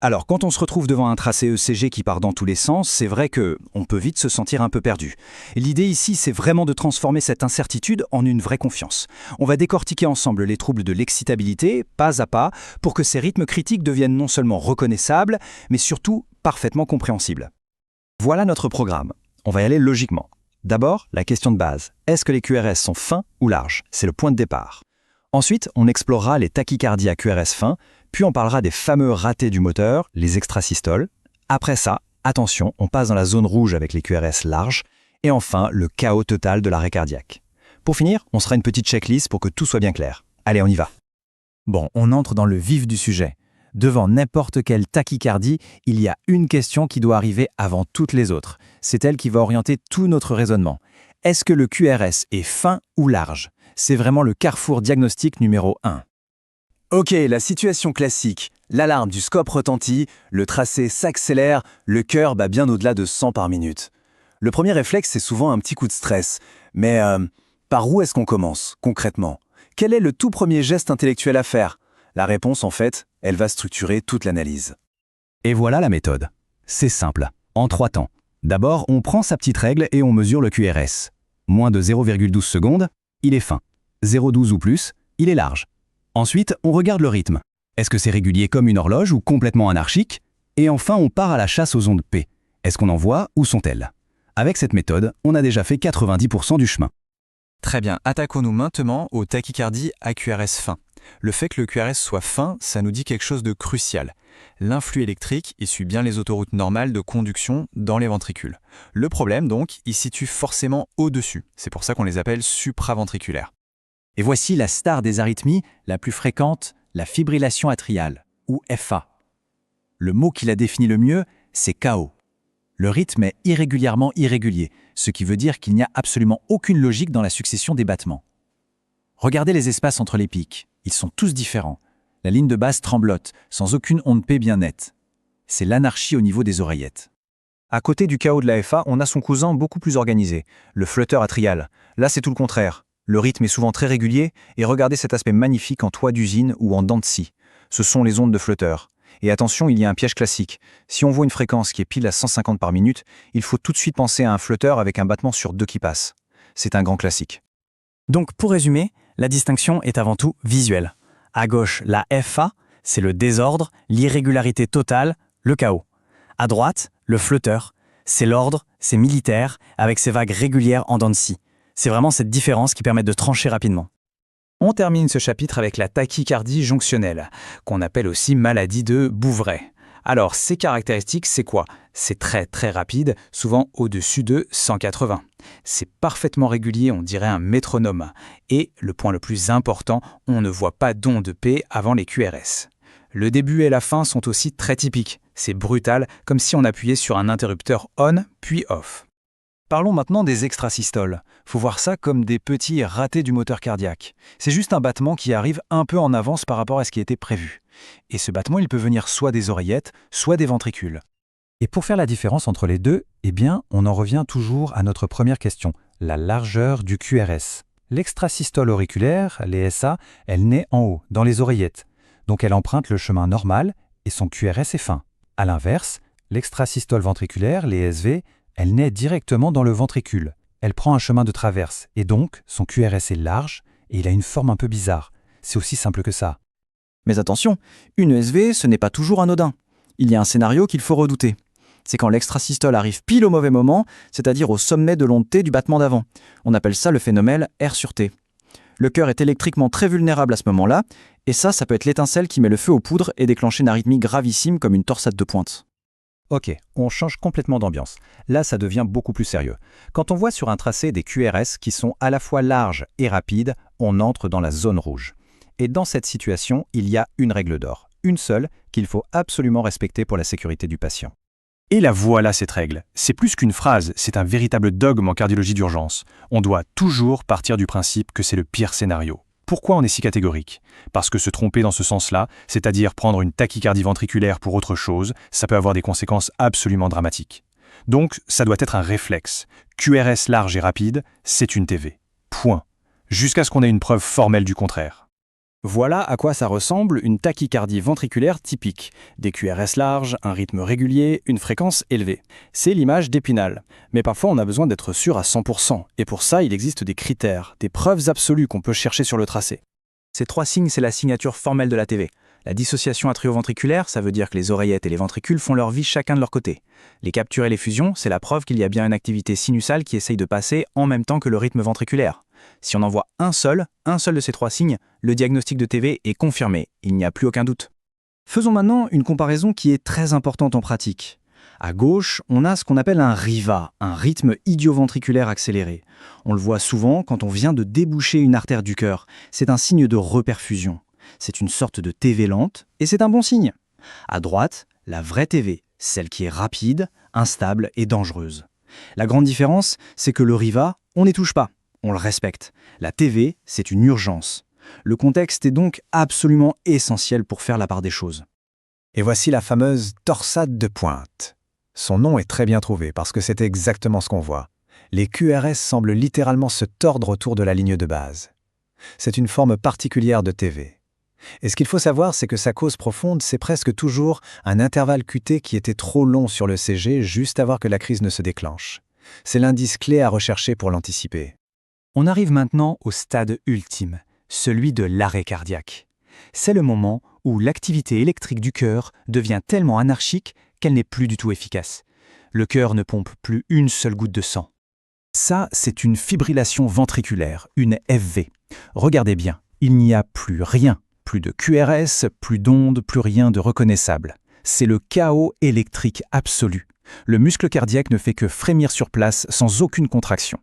Alors, quand on se retrouve devant un tracé ECG qui part dans tous les sens, c'est vrai que on peut vite se sentir un peu perdu. Et l'idée ici, c'est vraiment de transformer cette incertitude en une vraie confiance. On va décortiquer ensemble les troubles de l'excitabilité, pas à pas, pour que ces rythmes critiques deviennent non seulement reconnaissables, mais surtout parfaitement compréhensibles. Voilà notre programme. On va y aller logiquement. D'abord, la question de base. Est-ce que les QRS sont fins ou larges? C'est le point de départ. Ensuite, on explorera les tachycardies à QRS fins, puis on parlera des fameux ratés du moteur, les extrasystoles. Après ça, attention, on passe dans la zone rouge avec les QRS larges. Et enfin, le chaos total de l'arrêt cardiaque. Pour finir, on sera une petite checklist pour que tout soit bien clair. Allez, on y va. Bon, on entre dans le vif du sujet. Devant n'importe quelle tachycardie, il y a une question qui doit arriver avant toutes les autres. C'est elle qui va orienter tout notre raisonnement. Est-ce que le QRS est fin ou large? C'est vraiment le carrefour diagnostique numéro 1. Ok, la situation classique. L'alarme du scope retentit, le tracé s'accélère, le cœur bat bien au-delà de 100 par minute. Le premier réflexe, c'est souvent un petit coup de stress. Mais par où est-ce qu'on commence, concrètement? Quel est le tout premier geste intellectuel à faire? La réponse, en fait, elle va structurer toute l'analyse. Et voilà la méthode. C'est simple, en 3 temps. D'abord, on prend sa petite règle et on mesure le QRS. Moins de 0,12 secondes, il est fin. 0,12 ou plus, il est large. Ensuite, on regarde le rythme. Est-ce que c'est régulier comme une horloge ou complètement anarchique? Et enfin, on part à la chasse aux ondes P. Est-ce qu'on en voit? Où sont-elles? Avec cette méthode, on a déjà fait 90% du chemin. Très bien, attaquons-nous maintenant aux tachycardies à QRS fin. Le fait que le QRS soit fin, ça nous dit quelque chose de crucial. L'influx électrique, il suit bien les autoroutes normales de conduction dans les ventricules. Le problème, donc, il se situe forcément au-dessus. C'est pour ça qu'on les appelle supraventriculaires. Et voici la star des arythmies, la plus fréquente, la fibrillation atriale, ou FA. Le mot qui la définit le mieux, c'est chaos. Le rythme est irrégulièrement irrégulier, ce qui veut dire qu'il n'y a absolument aucune logique dans la succession des battements. Regardez les espaces entre les pics, ils sont tous différents. La ligne de base tremblote, sans aucune onde P bien nette. C'est l'anarchie au niveau des oreillettes. À côté du chaos de la FA, on a son cousin beaucoup plus organisé, le flutter atrial. Là, c'est tout le contraire. Le rythme est souvent très régulier, et regardez cet aspect magnifique en toit d'usine ou en dents de scie. Ce sont les ondes de flutter. Et attention, il y a un piège classique. Si on voit une fréquence qui est pile à 150 par minute, il faut tout de suite penser à un flutter avec un battement sur 2 qui passe. C'est un grand classique. Donc pour résumer, la distinction est avant tout visuelle. À gauche, la FA, c'est le désordre, l'irrégularité totale, le chaos. À droite, le flutter, c'est l'ordre, c'est militaire, avec ses vagues régulières en dents de scie. C'est vraiment cette différence qui permet de trancher rapidement. On termine ce chapitre avec la tachycardie jonctionnelle, qu'on appelle aussi maladie de Bouvray. Alors, ces caractéristiques, c'est quoi? C'est très très rapide, souvent au-dessus de 180. C'est parfaitement régulier, on dirait un métronome. Et, le point le plus important, on ne voit pas d'onde P avant les QRS. Le début et la fin sont aussi très typiques. C'est brutal, comme si on appuyait sur un interrupteur on puis off. Parlons maintenant des extrasystoles. Faut voir ça comme des petits ratés du moteur cardiaque. C'est juste un battement qui arrive un peu en avance par rapport à ce qui était prévu. Et ce battement, il peut venir soit des oreillettes, soit des ventricules. Et pour faire la différence entre les deux, eh bien, on en revient toujours à notre première question, la largeur du QRS. L'extrasystole auriculaire, les SA, elle naît en haut, dans les oreillettes. Donc elle emprunte le chemin normal et son QRS est fin. À l'inverse, l'extrasystole ventriculaire, les SV, elle naît directement dans le ventricule. Elle prend un chemin de traverse et donc son QRS est large et il a une forme un peu bizarre. C'est aussi simple que ça. Mais attention, une ESV, ce n'est pas toujours anodin. Il y a un scénario qu'il faut redouter. C'est quand l'extrasystole arrive pile au mauvais moment, c'est-à-dire au sommet de l'onde T du battement d'avant. On appelle ça le phénomène R sur T. Le cœur est électriquement très vulnérable à ce moment-là, et ça peut être l'étincelle qui met le feu aux poudres et déclencher une arythmie gravissime comme une torsade de pointe. Ok, on change complètement d'ambiance. Là, ça devient beaucoup plus sérieux. Quand on voit sur un tracé des QRS qui sont à la fois larges et rapides, on entre dans la zone rouge. Et dans cette situation, il y a une règle d'or, une seule, qu'il faut absolument respecter pour la sécurité du patient. Et la voilà cette règle. C'est plus qu'une phrase, c'est un véritable dogme en cardiologie d'urgence. On doit toujours partir du principe que c'est le pire scénario. Pourquoi on est si catégorique? Parce que se tromper dans ce sens-là, c'est-à-dire prendre une tachycardie ventriculaire pour autre chose, ça peut avoir des conséquences absolument dramatiques. Donc, ça doit être un réflexe. QRS large et rapide, c'est une TV. Point. Jusqu'à ce qu'on ait une preuve formelle du contraire. Voilà à quoi ça ressemble une tachycardie ventriculaire typique. Des QRS larges, un rythme régulier, une fréquence élevée. C'est l'image d'Épinal. Mais parfois on a besoin d'être sûr à 100%. Et pour ça, il existe des critères, des preuves absolues qu'on peut chercher sur le tracé. Ces 3 signes, c'est la signature formelle de la TV. La dissociation atrioventriculaire, ça veut dire que les oreillettes et les ventricules font leur vie chacun de leur côté. Les captures et les fusions, c'est la preuve qu'il y a bien une activité sinusale qui essaye de passer en même temps que le rythme ventriculaire. Si on en voit un seul de ces 3 signes, le diagnostic de TV est confirmé, il n'y a plus aucun doute. Faisons maintenant une comparaison qui est très importante en pratique. À gauche, on a ce qu'on appelle un RIVA, un rythme idioventriculaire accéléré. On le voit souvent quand on vient de déboucher une artère du cœur. C'est un signe de reperfusion. C'est une sorte de TV lente, et c'est un bon signe. À droite, la vraie TV, celle qui est rapide, instable et dangereuse. La grande différence, c'est que le RIVA, on n'y touche pas. On le respecte. La TV, c'est une urgence. Le contexte est donc absolument essentiel pour faire la part des choses. Et voici la fameuse torsade de pointe. Son nom est très bien trouvé parce que c'est exactement ce qu'on voit. Les QRS semblent littéralement se tordre autour de la ligne de base. C'est une forme particulière de TV. Et ce qu'il faut savoir, c'est que sa cause profonde, c'est presque toujours un intervalle QT qui était trop long sur le CG juste avant que la crise ne se déclenche. C'est l'indice clé à rechercher pour l'anticiper. On arrive maintenant au stade ultime, celui de l'arrêt cardiaque. C'est le moment où l'activité électrique du cœur devient tellement anarchique qu'elle n'est plus du tout efficace. Le cœur ne pompe plus une seule goutte de sang. Ça, c'est une fibrillation ventriculaire, une FV. Regardez bien, il n'y a plus rien, plus de QRS, plus d'ondes, plus rien de reconnaissable. C'est le chaos électrique absolu. Le muscle cardiaque ne fait que frémir sur place sans aucune contraction.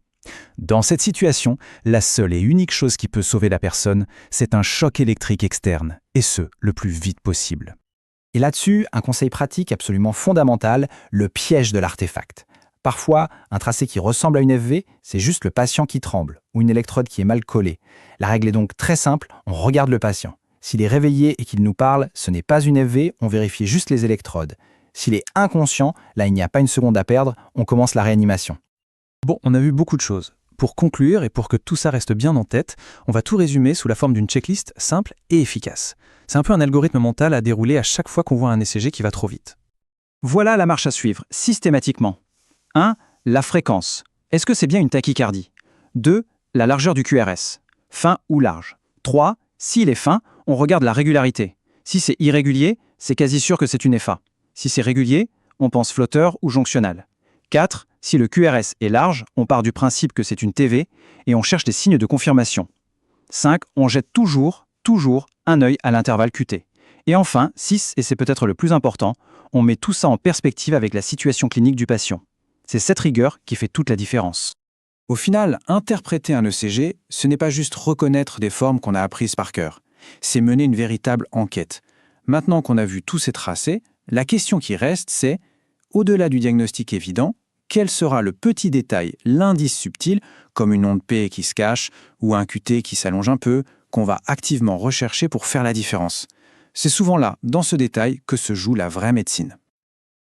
Dans cette situation, la seule et unique chose qui peut sauver la personne, c'est un choc électrique externe, et ce, le plus vite possible. Et là-dessus, un conseil pratique absolument fondamental, le piège de l'artefact. Parfois, un tracé qui ressemble à une FV, c'est juste le patient qui tremble, ou une électrode qui est mal collée. La règle est donc très simple, on regarde le patient. S'il est réveillé et qu'il nous parle, ce n'est pas une FV, on vérifie juste les électrodes. S'il est inconscient, là il n'y a pas une seconde à perdre, on commence la réanimation. Bon, on a vu beaucoup de choses. Pour conclure et pour que tout ça reste bien en tête, on va tout résumer sous la forme d'une checklist simple et efficace. C'est un peu un algorithme mental à dérouler à chaque fois qu'on voit un ECG qui va trop vite. Voilà la marche à suivre, systématiquement. 1. La fréquence. Est-ce que c'est bien une tachycardie ? 2. La largeur du QRS. Fin ou large. 3. S'il est fin, on regarde la régularité. Si c'est irrégulier, c'est quasi sûr que c'est une FA. Si c'est régulier, on pense flotteur ou jonctionnal. 4. Si le QRS est large, on part du principe que c'est une TV et on cherche des signes de confirmation. 5. On jette toujours un œil à l'intervalle QT. Et enfin, 6, et c'est peut-être le plus important, on met tout ça en perspective avec la situation clinique du patient. C'est cette rigueur qui fait toute la différence. Au final, interpréter un ECG, ce n'est pas juste reconnaître des formes qu'on a apprises par cœur. C'est mener une véritable enquête. Maintenant qu'on a vu tous ces tracés, la question qui reste, c'est, au-delà du diagnostic évident, quel sera le petit détail, l'indice subtil, comme une onde P qui se cache ou un QT qui s'allonge un peu, qu'on va activement rechercher pour faire la différence. C'est souvent là, dans ce détail, que se joue la vraie médecine.